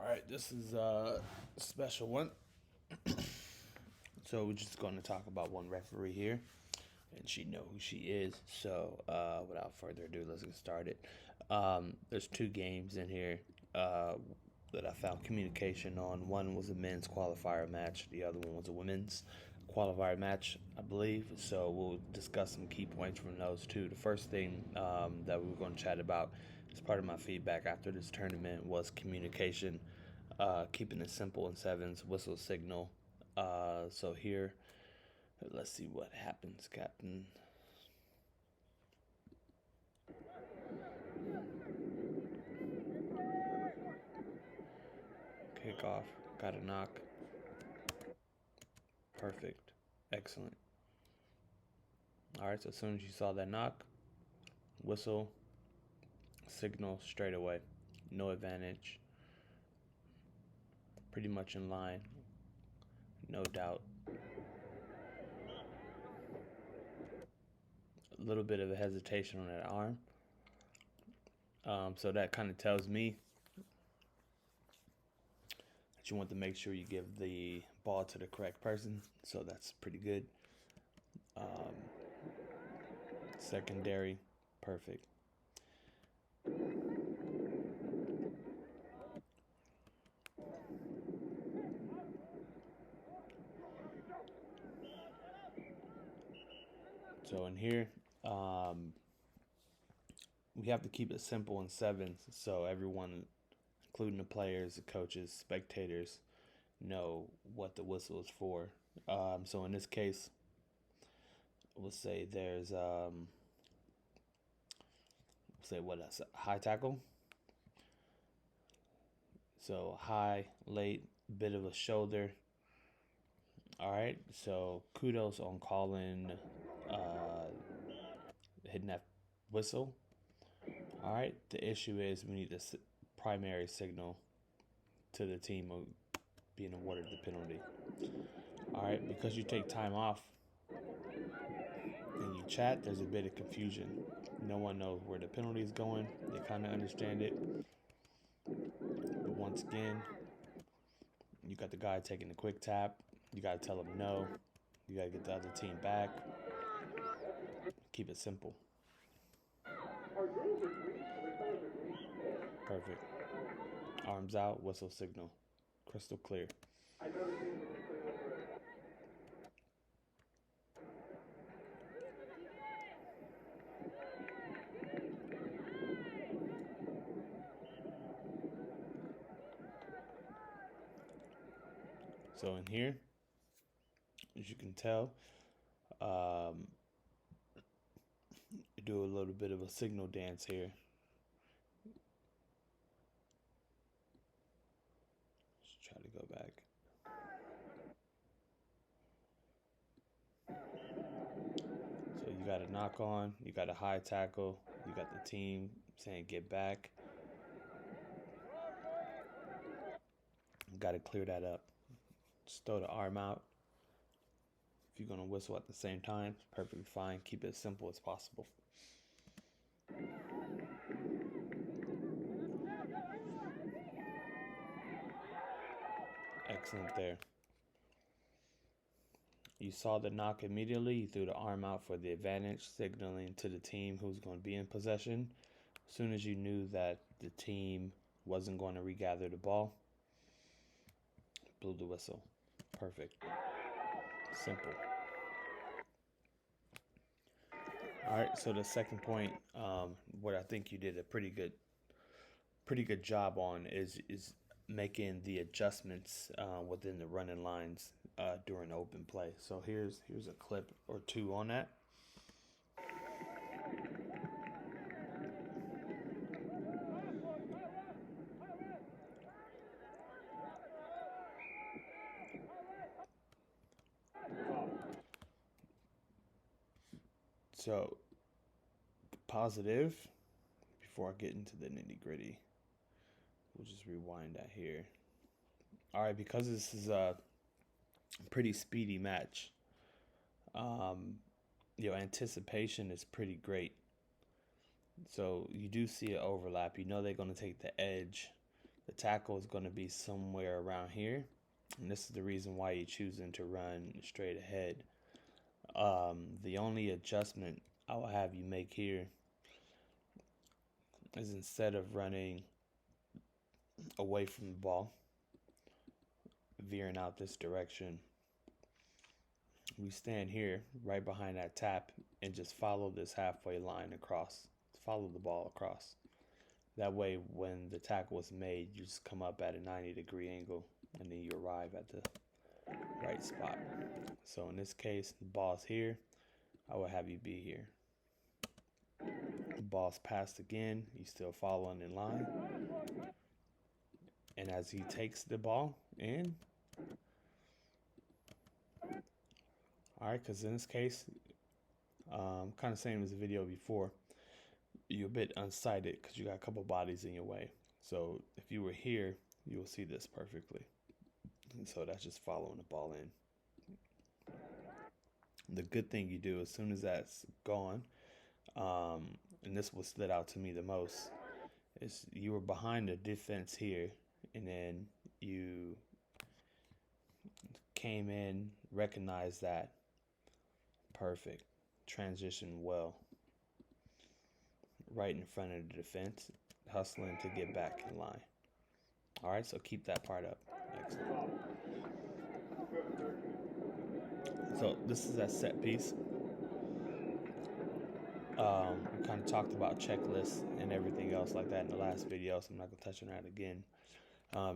right, this is a special one. So we're just going to talk about one referee here, and she know who she is. So without further ado, let's get started. There's two games in here that I found communication on. One was a men's qualifier match. The other one was a women's qualifier match, I believe. So we'll discuss some key points from those two. The first thing that we were going to chat about as part of my feedback after this tournament was communication. Keeping it simple in sevens, whistle signal. So here, let's see what happens, Captain. Kickoff, got a knock. Perfect, excellent. All right, so as soon as you saw that knock, whistle, signal straight away. No advantage. Pretty much in line, no doubt. A little bit of a hesitation on that arm. So that kind of tells me that you want to make sure you give the ball to the correct person. So that's pretty good. Secondary, perfect. So in here, we have to keep it simple in sevens, so everyone, including the players, the coaches, spectators, know what the whistle is for. So in this case, we'll say there's say what else? High tackle. So high, late, bit of a shoulder. All right. So kudos on calling, hitting that whistle. All right. The issue is we need the primary signal to the team of being awarded the penalty. All right. Because you take time off and you chat, there's a bit of confusion. No one knows where the penalty is going. They kind of understand it. But once again, you got the guy taking the quick tap. You got to tell him no. You got to get the other team back. Keep it simple. Perfect. Arms out, whistle signal. Crystal clear. So in here, as you can tell, do a little bit of a signal dance here. Let's try to go back. So you got a knock on, you got a high tackle, you got the team saying get back. You got to clear that up. Just throw the arm out. If you're going to whistle at the same time, it's perfectly fine. Keep it as simple as possible. Excellent there. You saw the knock immediately. You threw the arm out for the advantage, signaling to the team who's going to be in possession. As soon as you knew that the team wasn't going to regather the ball, blew the whistle. Perfect. Simple. All right, so the second point, what I think you did a pretty good job on is making the adjustments within the running lines during open play. So here's a clip or two on that. So positive. Before I get into the nitty gritty, we'll just rewind that here. All right, because this is a pretty speedy match, anticipation is pretty great. So you do see an overlap. You know they're going to take the edge. The tackle is going to be somewhere around here. And this is the reason why you're choosing to run straight ahead. The only adjustment I will have you make here is instead of running away from the ball, veering out this direction, we stand here right behind that tap and just follow this halfway line across. Follow the ball across. That way, when the tackle is made, you just come up at a 90-degree angle and then you arrive at the right spot. So in this case, the ball's here. I will have you be here. The ball's passed again. He's still following in line. And as he takes the ball in, all right, because in this case, kind of same as the video before, you're a bit unsighted because you got a couple bodies in your way. So if you were here, you'll see this perfectly. And so that's just following the ball in. The good thing you do as soon as that's gone, and this what stood out to me the most, is you were behind the defense here, and then you came in, recognized that. Perfect. Transition well. Right in front of the defense, hustling to get back in line. All right, so keep that part up. Excellent. So this is that set piece. We kind of talked about checklists and everything else like that in the last video, so I'm not going to touch on that again.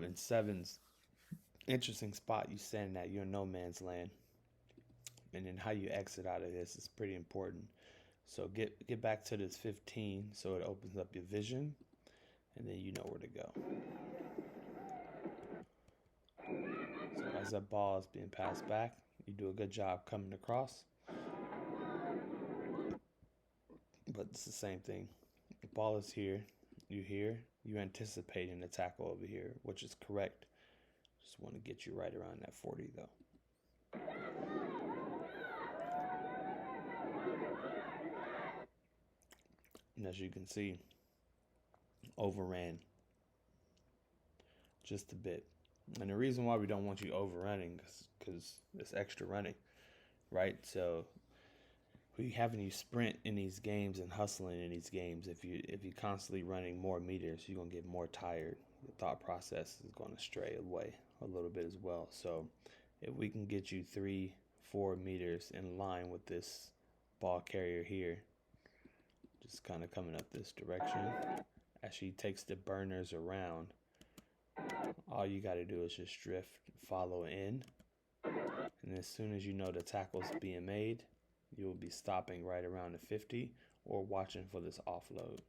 In sevens, interesting spot you stand at. You're in no man's land. And then how you exit out of this is pretty important. So get back to this 15 so it opens up your vision, and then you know where to go. So as that ball is being passed back, you do a good job coming across. But it's the same thing. The ball is here, you're anticipating the tackle over here, which is correct. Just want to get you right around that 40 though. And as you can see, overran just a bit. And the reason why we don't want you overrunning is because it's extra running, right? So we having you sprint in these games and hustling in these games. If you're constantly running more meters, you're gonna get more tired. The thought process is gonna stray away a little bit as well. So if we can get you 3-4 meters in line with this ball carrier here, just kind of coming up this direction, as she takes the burners around, all you got to do is just drift, follow in, and as soon as you know the tackle's being made, you will be stopping right around the 50 or watching for this offload.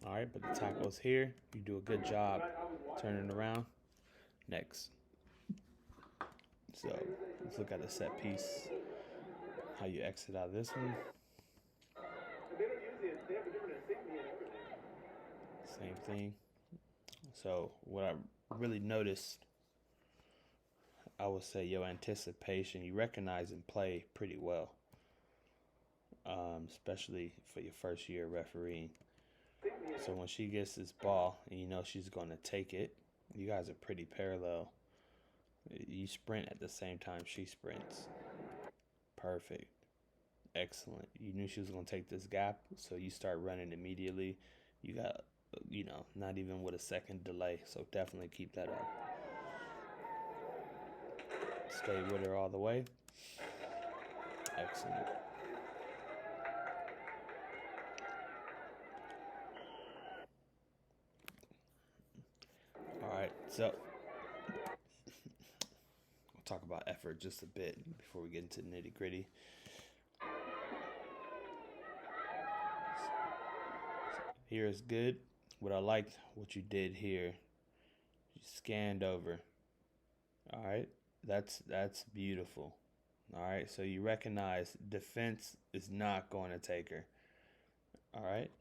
All right, but the tackle's here. You do a good job turning around. Next. So let's look at the set piece, how you exit out of this one. Same thing. So what I really noticed, I would say your anticipation, you recognize and play pretty well, especially for your first year refereeing. So when she gets this ball and you know she's going to take it, you guys are pretty parallel. You sprint at the same time she sprints. Perfect. Excellent. You knew she was going to take this gap, so you start running immediately. You got, not even with a second delay, so definitely keep that up. Stay with her all the way. Excellent. All right, so we'll talk about effort just a bit before we get into the nitty-gritty. Here is good. What I liked, what you did here, you scanned over. All right, that's beautiful. All right, so you recognize defense is not going to take her. All right,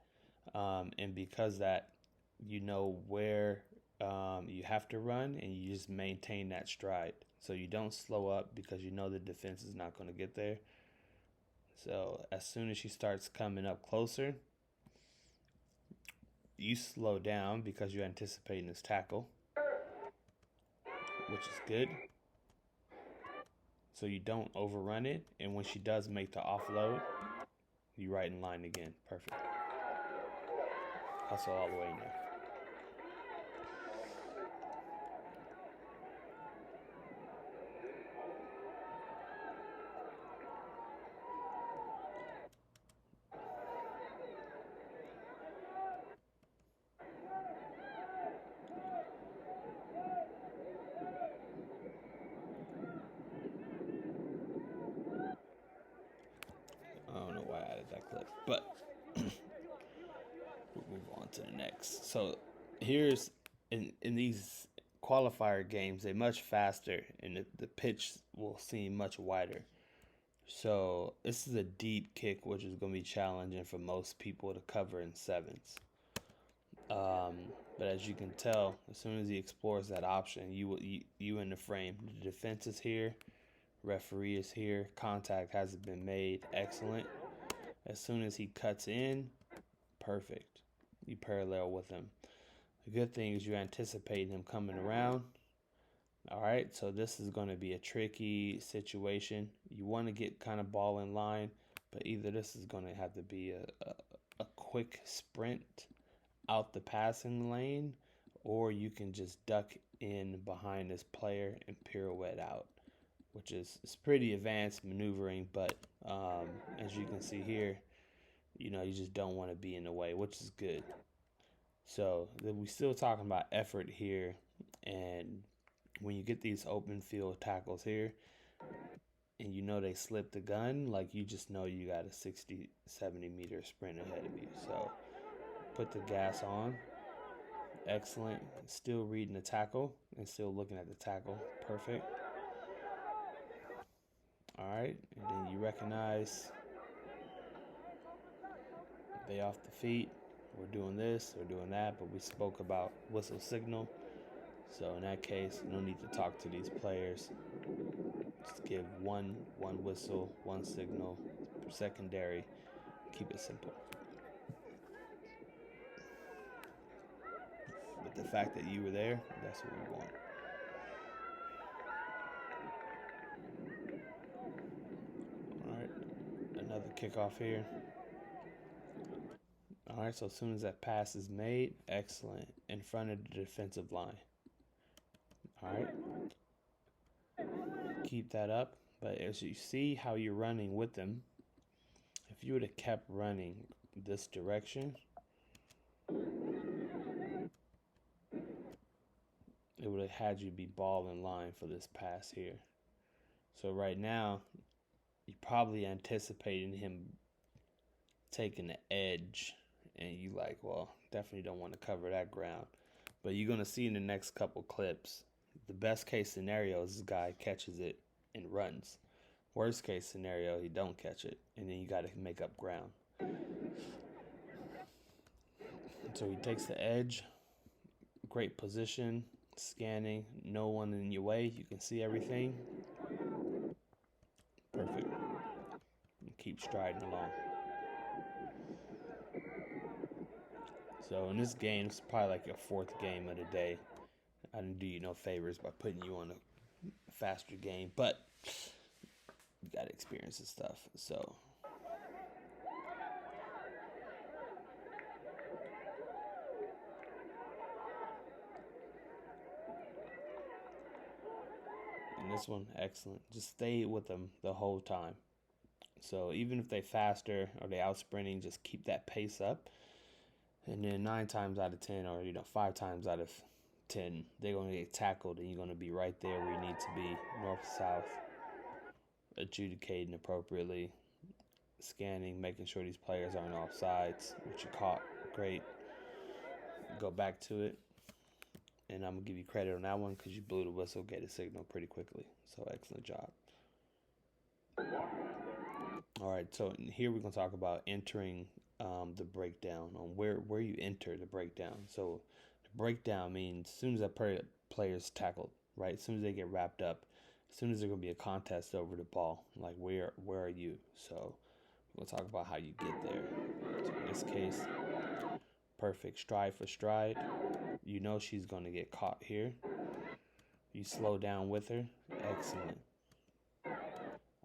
and because that, you know where you have to run, and you just maintain that stride. So you don't slow up because you know the defense is not going to get there. So as soon as she starts coming up closer, you slow down because you're anticipating this tackle, which is good. So you don't overrun it, and when she does make the offload, you right in line again. Perfect. Hustle all the way in there. I don't know why I added that clip, but we'll move on to the next. So here's in these qualifier games, they're much faster, and the pitch will seem much wider. So this is a deep kick, which is going to be challenging for most people to cover in sevens. But as you can tell, as soon as he explores that option, you in the frame. The defense is here, referee is here, contact hasn't been made. Excellent. As soon as he cuts in, perfect. You parallel with him. The good thing is you anticipate him coming around. All right, so this is going to be a tricky situation. You want to get kind of ball in line, but either this is going to have to be a quick sprint out the passing lane, or you can just duck in behind this player and pirouette out, which is it's pretty advanced maneuvering, but as you can see here, you just don't want to be in the way, which is good. So we're still talking about effort here, and when you get these open field tackles here, and they slip the gun, like you just know you got a 60, 70 meter sprint ahead of you. So put the gas on. Excellent. Still reading the tackle and still looking at the tackle. Perfect. All right, and then you recognize they off the feet. We're doing this, we're doing that, but we spoke about whistle signal. So in that case, no need to talk to these players. Just give one whistle, one signal, secondary. Keep it simple. But the fact that you were there, that's what we want. All right, another kickoff here. All right, so as soon as that pass is made, excellent, in front of the defensive line. All right, keep that up. But as you see how you're running with them, if you would have kept running this direction, it would have had you be ball in line for this pass here. So right now, you're probably anticipating him taking the edge, and you like, well, definitely don't want to cover that ground. But you're going to see in the next couple clips, the best case scenario is this guy catches it and runs. Worst case scenario, he don't catch it, and then you got to make up ground. So he takes the edge, great position, scanning, no one in your way, you can see everything. Perfect. And keep striding along. So in this game, it's probably like your fourth game of the day. I didn't do you no favors by putting you on a faster game, but you got to experience this stuff. So and this one, excellent. Just stay with them the whole time. So even if they faster or they out sprinting, just keep that pace up. And then 9 times out of 10, or 5 times out of 10, they're going to get tackled, and you're going to be right there where you need to be, north south, adjudicating appropriately, scanning, making sure these players aren't off sides, which you caught. Great. Go back to it, and I'm going to give you credit on that one because you blew the whistle, get a signal pretty quickly. So excellent job. All right, so here we're going to talk about entering the breakdown, on where you enter the breakdown. So the breakdown means as soon as that player's tackled, right? As soon as they get wrapped up, as soon as there's going to be a contest over the ball, like where are you? So we'll talk about how you get there. So in this case, Perfect. Stride for stride. You know she's going to get caught here. You slow down with her. Excellent.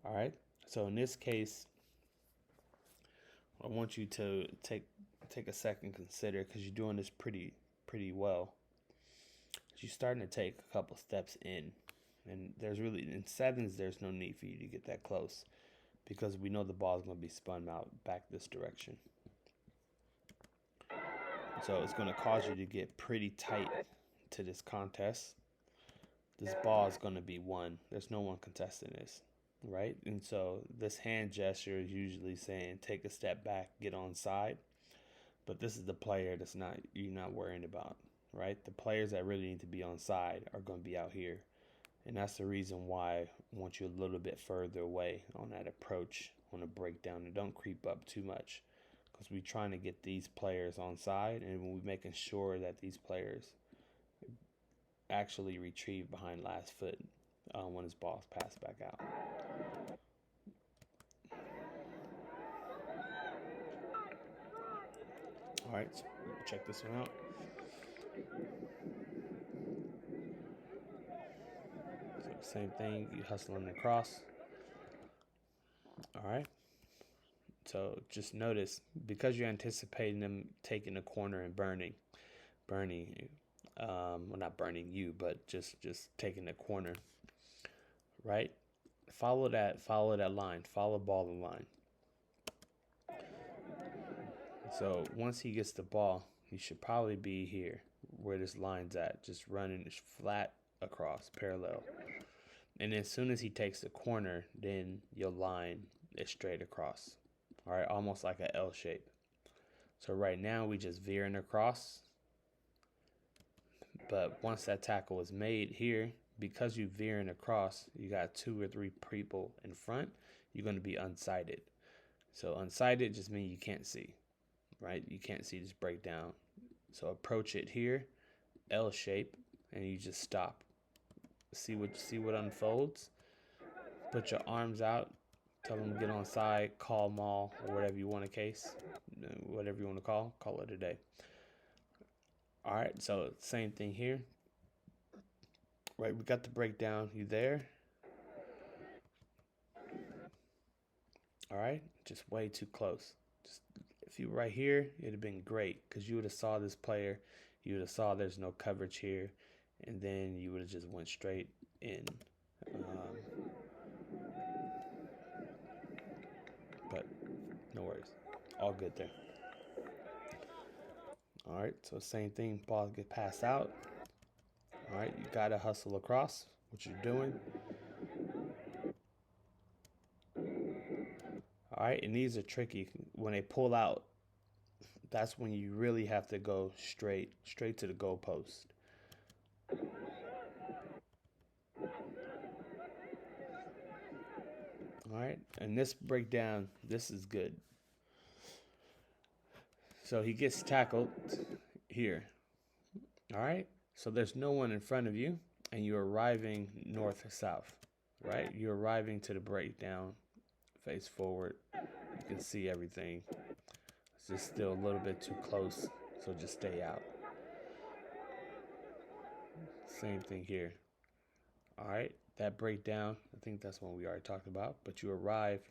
All right. So in this case, I want you to take a second, consider, because you're doing this pretty well. You're starting to take a couple steps in, and there's really, in sevens, there's no need for you to get that close because we know the ball is going to be spun out back this direction. So it's going to cause you to get pretty tight to this contest. This ball is going to be won. There's no one contesting this, right? And so this hand gesture is usually saying take a step back, get on side. But this is the player that's you're not worrying about, right? The players that really need to be on side are going to be out here. And that's the reason why I want you a little bit further away on that approach, on a breakdown, and don't creep up too much. Because we're trying to get these players on side, and we're making sure that these players actually retrieve behind last foot when his ball's passed back out. All right, so check this one out. So same thing, you hustling across. All right. So just notice, because you're anticipating them taking the corner and burning, well, not burning you, but just taking the corner, right? Follow that line, follow ball the line. So once he gets the ball, he should probably be here where this line's at, just running flat across, parallel. And as soon as he takes the corner, then your line is straight across. All right, almost like an L shape. So right now we just veering across. But once that tackle is made here, because you're veering across, you got 2 or 3 people in front, you're going to be unsighted. So unsighted just means you can't see, right? You can't see this breakdown. So approach it here, L shape, and you just stop. See what unfolds. Put your arms out. Tell them to get on side, call maul, or whatever you want to case, whatever you want to call it a day. All right, so same thing here. Right, we got the breakdown. You there? All right, just way too close. Just if you were right here, it'd have been great because you would have saw this player. You would have saw there's no coverage here, and then you would have just went straight in. But no worries, all good there. All right, so same thing, ball get passed out. All right, you gotta hustle across, what you're doing. All right, and these are tricky. When they pull out, that's when you really have to go straight to the goalpost. All right, and this breakdown, this is good. So he gets tackled here. All right, so there's no one in front of you, and you're arriving north or south, right? You're arriving to the breakdown, face forward. You can see everything. It's just still a little bit too close, so just stay out. Same thing here. All right, that breakdown, I think that's one we already talked about, but you arrive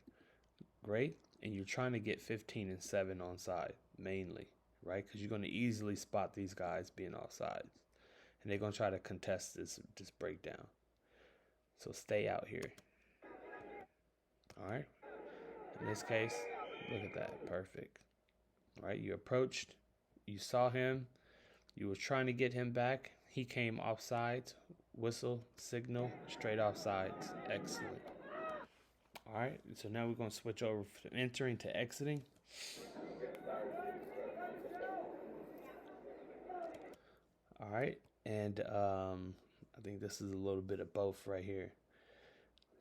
great, and you're trying to get 15 and 7 on side, mainly, right? Because you're going to easily spot these guys being offsides, and they're going to try to contest this breakdown. So stay out here. All right. In this case, look at that. Perfect. All right, you approached. You saw him. You were trying to get him back. He came offsides. Whistle, signal, straight offsides. Excellent. All right, so now we're going to switch over from entering to exiting. All right, and I think this is a little bit of both right here.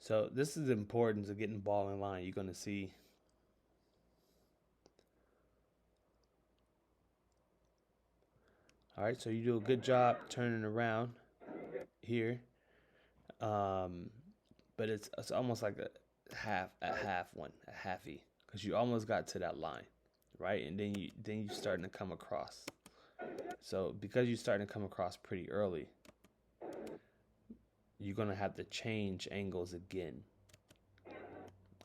So this is the importance of getting the ball in line. You're going to see. All right, so you do a good job turning around here, but it's almost like a halfy, because you almost got to that line, right? And then you starting to come across. So because you're starting to come across pretty early, you're gonna have to change angles again.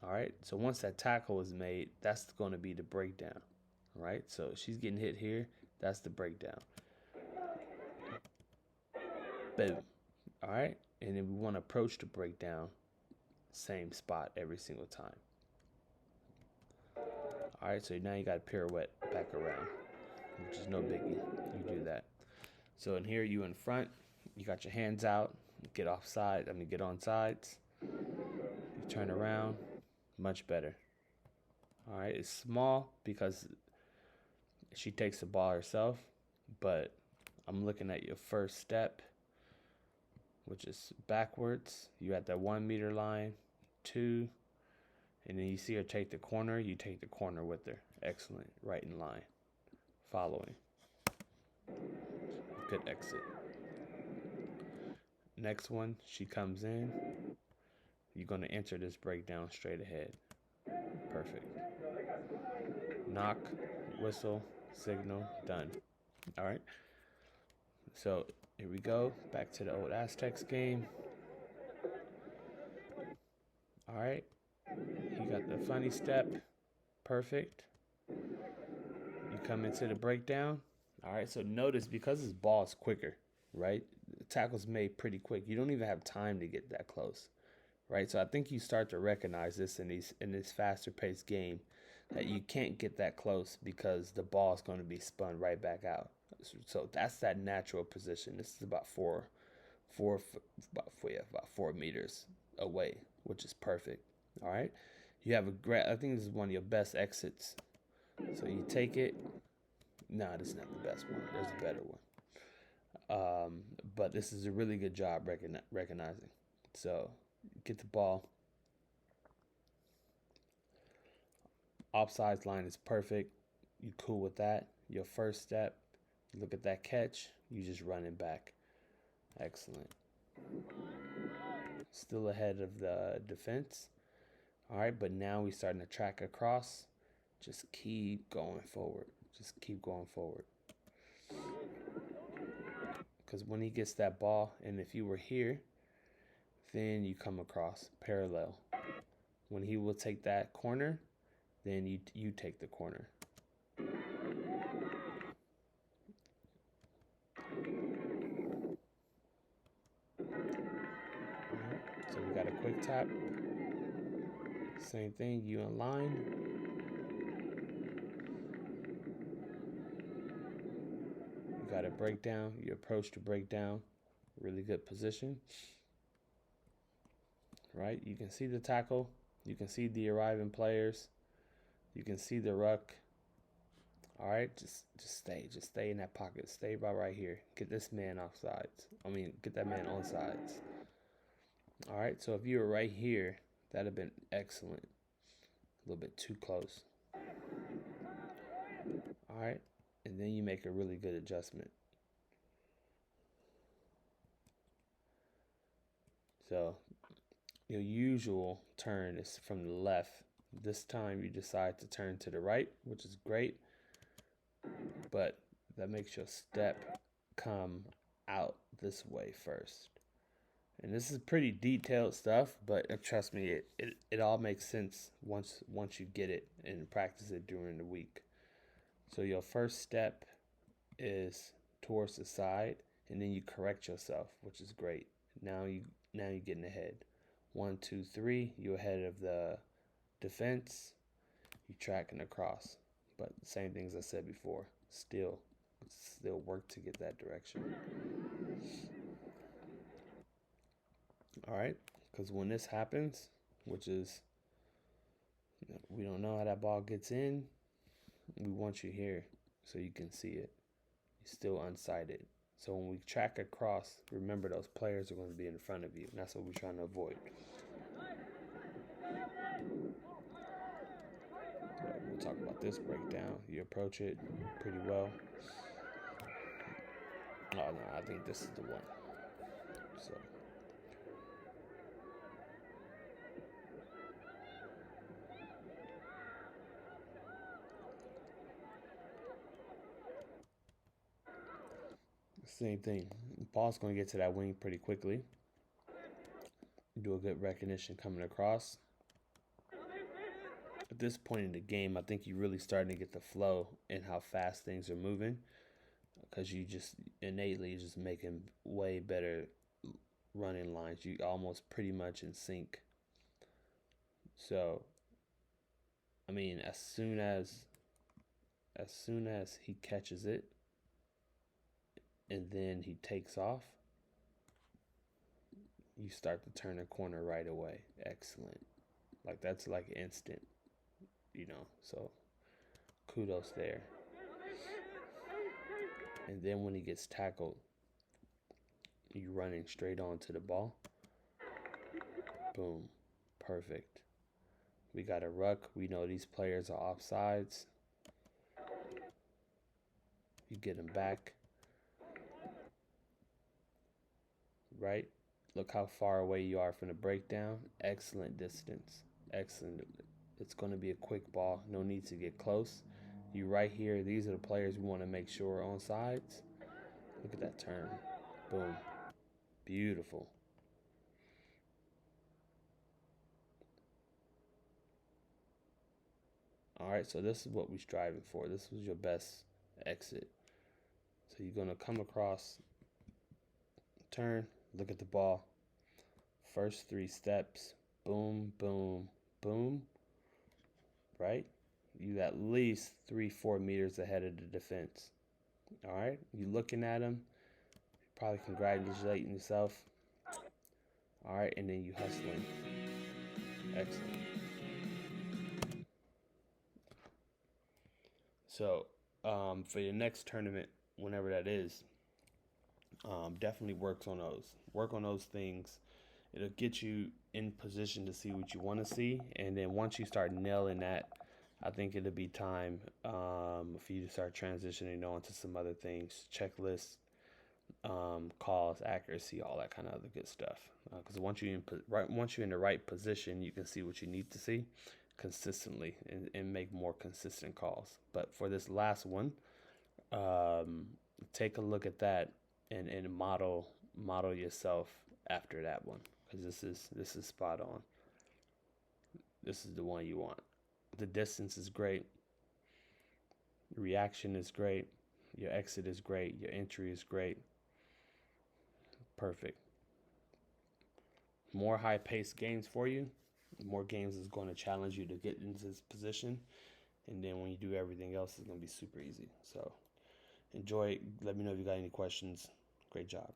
All right. So once that tackle is made, that's going to be the breakdown. All right. So she's getting hit here. That's the breakdown. Boom. All right. And then we want to approach the breakdown, same spot every single time. All right. So now you got to pirouette back around, which is no biggie. You do that. So in here, you in front, you got your hands out, get off side. Get on sides. You turn around, much better. All right. It's small because she takes the ball herself, but I'm looking at your first step, which is backwards. You at that 1 meter line, 2, and then you see her take the corner. You take the corner with her. Excellent. Right in line. Following. Good exit. Next one, she comes in. You're going to enter this breakdown straight ahead. Perfect. Knock, whistle, signal, done. All right. So here we go. Back to the old Aztecs game. All right. You got the funny step. Perfect. You come into the breakdown. All right. So notice because this ball is quicker, right? The tackle's made pretty quick. You don't even have time to get that close, right? So I think you start to recognize this in this faster paced game that you can't get that close because the ball is going to be spun right back out. So that's that natural position. This is about four meters away, which is perfect. All right. You have a great, I think this is one of your best exits. So you take it. Nah, this is not the best one. There's a better one. But this is a really good job recognizing. So get the ball. Offsides line is perfect. You cool with that. Your first step, look at that catch. You just run it back. Excellent. Still ahead of the defense. All right, but now we're starting to track across. Just keep going forward. Just keep going forward. Because when he gets that ball, and if you were here, then you come across parallel. When he will take that corner, then you take the corner. So we got a quick tap. Same thing, you in line. You got a breakdown. You approach the breakdown. Really good position. Right? You can see the tackle. You can see the arriving players. You can see the ruck. All right, just stay in that pocket. Stay about right here. Get this man off sides. Get that man on sides. All right, so if you were right here, that'd have been excellent. A little bit too close. All right, and then you make a really good adjustment. So your usual turn is from the left. This time you decide to turn to the right, which is great. But that makes your step come out this way first. And this is pretty detailed stuff, but trust me, it all makes sense once you get it and practice it during the week. So your first step is towards the side, and then you correct yourself, which is great. Now you're getting ahead. 1, 2, 3. You're ahead of the defense. You're tracking across. But same things I said before. Still work to get that direction. All right, because when this happens, which is we don't know how that ball gets in, we want you here so you can see it. You're still unsighted. So when we track across, remember those players are going to be in front of you. And that's what we're trying to avoid. We'll talk about this breakdown. You approach it pretty well. Oh, no, I think this is the one. So. Same thing. The ball's going to get to that wing pretty quickly. Do a good recognition coming across. At this point in the game, I think you're really starting to get the flow in how fast things are moving, because you just innately just making way better running lines. You almost pretty much in sync. So, I mean, as soon as he catches it and then he takes off, you start to turn the corner right away. Excellent. Like that's like instant, So kudos there. And then when he gets tackled, you running straight onto the ball. Boom. Perfect. We got a ruck. We know these players are offsides. You get them back. Right? Look how far away you are from the breakdown. Excellent distance. Excellent. It's going to be a quick ball. No need to get close. You right here. These are the players we want to make sure are on sides. Look at that turn. Boom. Beautiful. All right, so this is what we're striving for. This was your best exit. So you're going to come across, turn, look at the ball. First 3 steps. Boom, boom, boom. Right? You at least 3-4 meters ahead of the defense. All right? You looking at him. Probably congratulating yourself. All right, and then you hustling. Excellent. So, for your next tournament, whenever that is, definitely work on those. Work on those things. It'll get you in position to see what you want to see, and then once you start nailing that, I think it'll be time for you to start transitioning on to some other things, checklists, calls, accuracy, all that kind of other good stuff. Because once you're in the right position, you can see what you need to see consistently and make more consistent calls. But for this last one, take a look at that and model yourself after that one, because this is spot on. This is the one you want. The distance is great. Reaction is great. Your exit is great. Your entry is great. Perfect. More high-paced games for you. More games is going to challenge you to get into this position. And then when you do everything else, it's going to be super easy. So enjoy. Let me know if you got any questions. Great job.